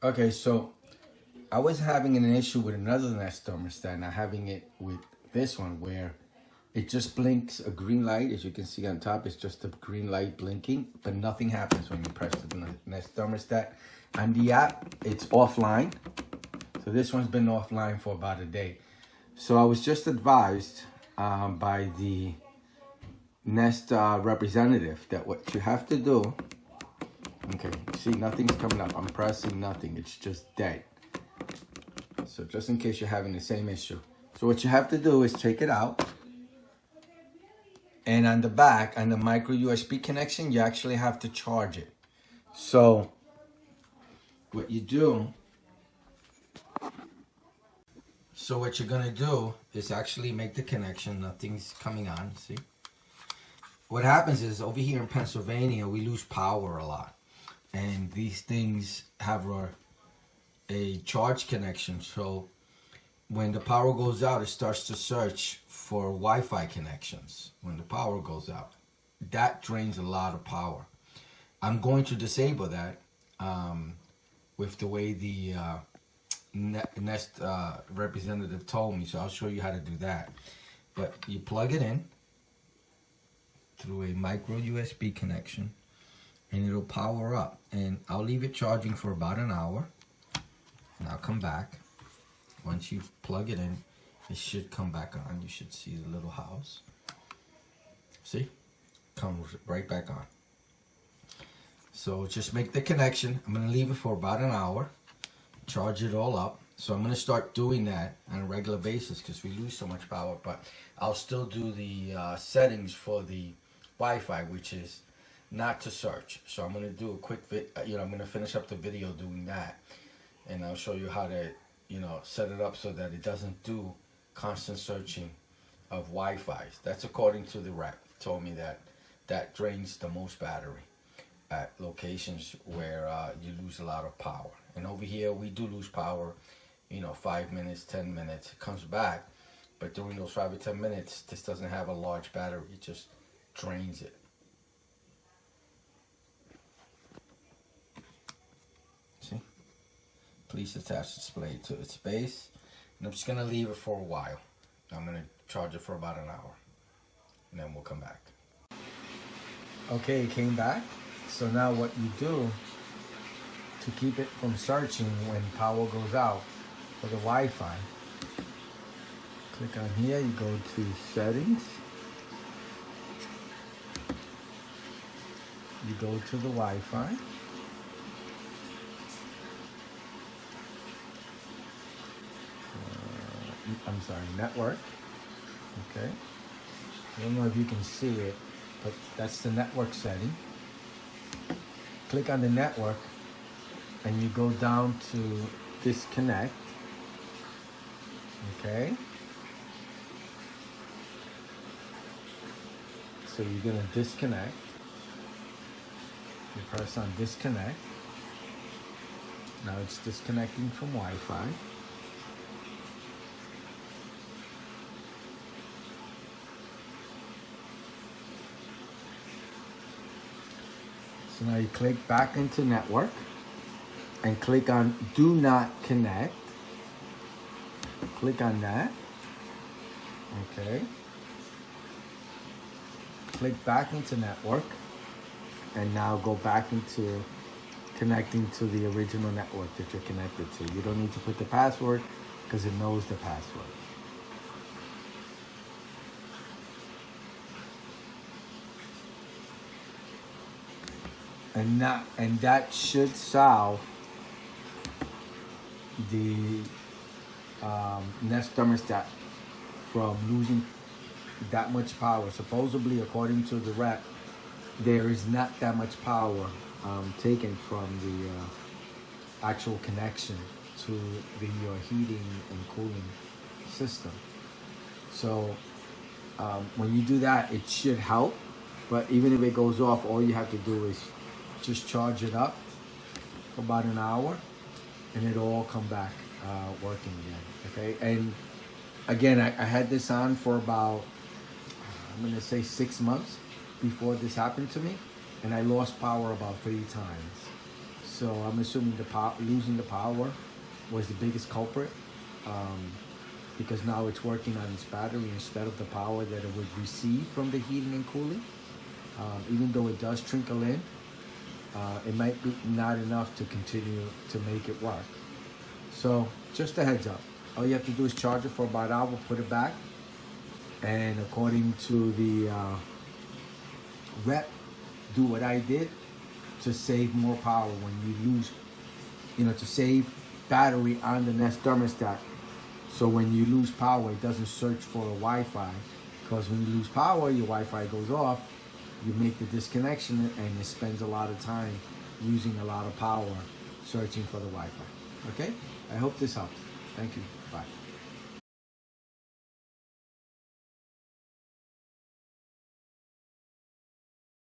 Okay, so I was having an issue with another Nest thermostat, not having it with this one where it just blinks a green light. As you can see on top, it's just a green light blinking, but nothing happens when you press the Nest thermostat. On the app, it's offline. So this one's been offline for about a day. So I was just advised by the Nest representative that what you have to do, okay, see nothing's coming up. I'm pressing nothing, it's just dead. So just in case you're having the same issue. So what you have to do is take it out. And on the back, on the micro USB connection, you actually have to charge it. So what you do, so what you're gonna do is actually make the connection. Nothing's coming on, see? What happens is over here in Pennsylvania, we lose power a lot. And these things have a charge connection. So when the power goes out, it starts to search for Wi-Fi connections. When the power goes out, that drains a lot of power. I'm going to disable that with the way the Nest representative told me. So I'll show you how to do that. But you plug it in through a micro USB connection and it'll power up. And I'll leave it charging for about an hour. And I'll come back. Once you plug it in, it should come back on. You should see the little house. See? Comes right back on. So just make the connection. I'm going to leave it for about an hour. Charge it all up. So I'm going to start doing that on a regular basis because we lose so much power. But I'll still do the settings for the Wi-Fi, which is not to search. So I'm going to do a quick I'm going to finish up the video doing that. And I'll show you how to, set it up so that it doesn't do constant searching of Wi-Fi's. That's according to the rep. Told me that that drains the most battery at locations where you lose a lot of power. And over here, we do lose power, 5 minutes, 10 minutes. It comes back, but during those 5 or 10 minutes, this doesn't have a large battery. It just drains it. See? Please attach display to its base. And I'm just going to leave it for a while. I'm going to charge it for about an hour. And then we'll come back. Okay, it came back. So now what you do to keep it from searching when power goes out for the Wi-Fi, click on here, you go to settings. You go to the Wi-Fi. I'm sorry, network. Okay. I don't know if you can see it, but that's the network setting. Click on the network and you go down to disconnect. Okay. So you're going to disconnect. You press on disconnect. Now it's disconnecting from Wi-Fi. So now you click back into network and click on do not connect. Click on that. Okay. Click back into network and now go back into connecting to the original network that you're connected to. You don't need to put the password because it knows the password. And that should solve the Nest thermostat from losing that much power. Supposedly, according to the rep, there is not that much power taken from the actual connection to your heating and cooling system. So when you do that, it should help. But even if it goes off, all you have to do is just charge it up for about an hour and it'll all come back working again. Okay, and again, I had this on for about, I'm gonna say 6 months before this happened to me, and I lost power about 3 times. So I'm assuming losing the power was the biggest culprit, because now it's working on its battery instead of the power that it would receive from the heating and cooling. Even though it does trickle in, it might be not enough to continue to make it work. So just a heads up. All you have to do is charge it for about an hour, put it back, and according to the rep, do what I did to save more power when you lose, to save battery on the Nest Thermostat. So when you lose power, it doesn't search for a Wi-Fi, because when you lose power, your Wi-Fi goes off, you make the disconnection, and it spends a lot of time using a lot of power searching for the Wi-Fi. Okay? I hope this helps. Thank you. Bye.